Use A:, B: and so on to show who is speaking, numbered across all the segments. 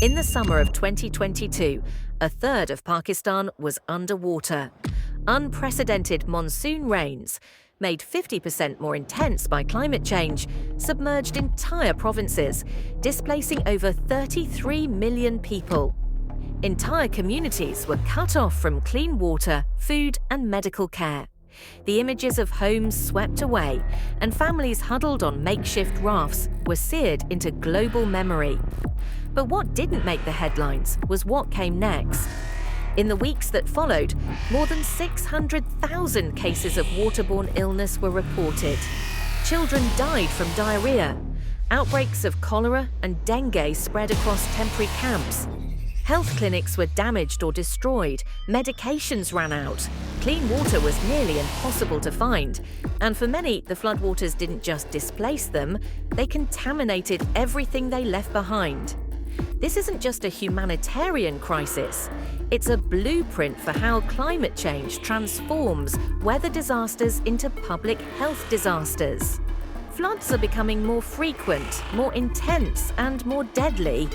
A: In the summer of 2022, a third of Pakistan was underwater. Unprecedented monsoon rains, made 50% more intense by climate change, submerged entire provinces, displacing over 33 million people. Entire communities were cut off from clean water, food, and medical care. The images of homes swept away and families huddled on makeshift rafts were seared into global memory. But what didn't make the headlines was what came next. In the weeks that followed, more than 600,000 cases of waterborne illness were reported. Children died from diarrhea. Outbreaks of cholera and dengue spread across temporary camps. Health clinics were damaged or destroyed, medications ran out, clean water was nearly impossible to find, and for many, the floodwaters didn't just displace them, they contaminated everything they left behind. This isn't just a humanitarian crisis, it's a blueprint for how climate change transforms weather disasters into public health disasters. Floods are becoming more frequent, more intense, and more deadly.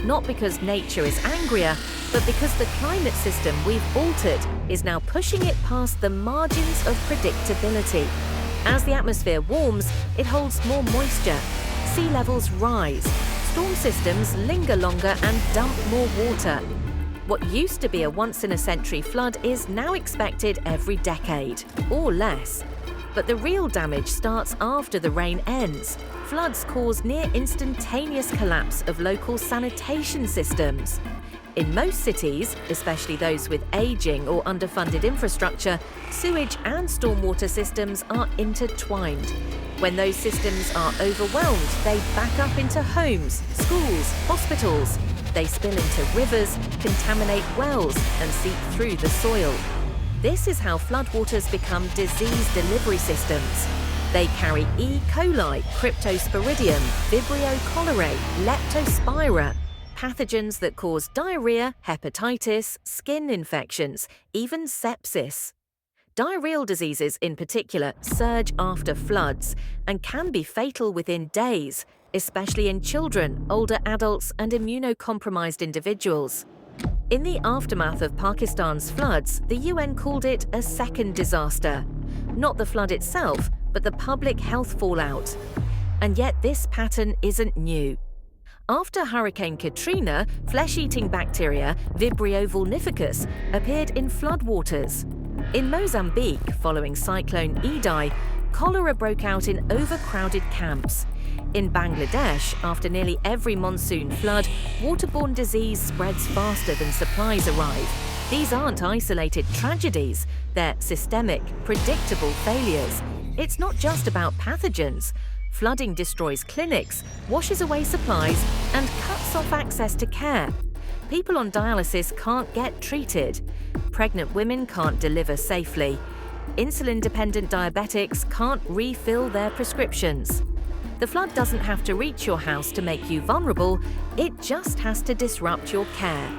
A: Not because nature is angrier, but because the climate system we've altered is now pushing it past the margins of predictability. As the atmosphere warms, it holds more moisture, sea levels rise, storm systems linger longer and dump more water. What used to be a once-in-a-century flood is now expected every decade, or less. But the real damage starts after the rain ends. Floods cause near instantaneous collapse of local sanitation systems. In most cities, especially those with aging or underfunded infrastructure, sewage and stormwater systems are intertwined. When those systems are overwhelmed, they back up into homes, schools, hospitals. They spill into rivers, contaminate wells, and seep through the soil. This is how floodwaters become disease delivery systems. They carry E. coli, cryptosporidium, Vibrio cholerae, leptospira, pathogens that cause diarrhea, hepatitis, skin infections, even sepsis. Diarrheal diseases in particular surge after floods and can be fatal within days, especially in children, older adults, and immunocompromised individuals. In the aftermath of Pakistan's floods, the UN called it a second disaster. Not the flood itself, but the public health fallout. And yet this pattern isn't new. After Hurricane Katrina, flesh-eating bacteria, Vibrio vulnificus, appeared in floodwaters. In Mozambique, following Cyclone Idai, cholera broke out in overcrowded camps. In Bangladesh, after nearly every monsoon flood, waterborne disease spreads faster than supplies arrive. These aren't isolated tragedies, they're systemic, predictable failures. It's not just about pathogens. Flooding destroys clinics, washes away supplies, and cuts off access to care. People on dialysis can't get treated. Pregnant women can't deliver safely. Insulin-dependent diabetics can't refill their prescriptions. The flood doesn't have to reach your house to make you vulnerable, it just has to disrupt your care.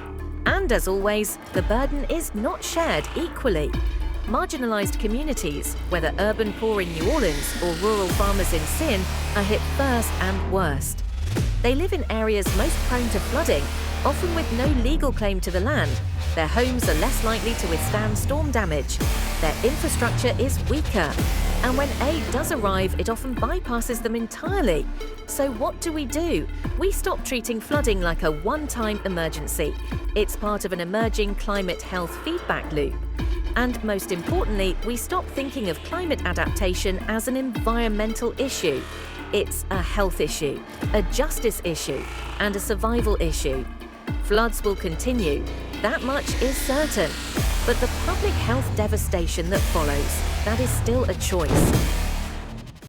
A: And as always, the burden is not shared equally. Marginalized communities, whether urban poor in New Orleans or rural farmers in Sin, are hit first and worst. They live in areas most prone to flooding, often with no legal claim to the land. Their homes are less likely to withstand storm damage. Their infrastructure is weaker. And when aid does arrive, it often bypasses them entirely. So what do? We stop treating flooding like a one-time emergency. It's part of an emerging climate health feedback loop. And most importantly, we stop thinking of climate adaptation as an environmental issue. It's a health issue, a justice issue, and a survival issue. Floods will continue, that much is certain. But the public health devastation that follows, that is still a choice.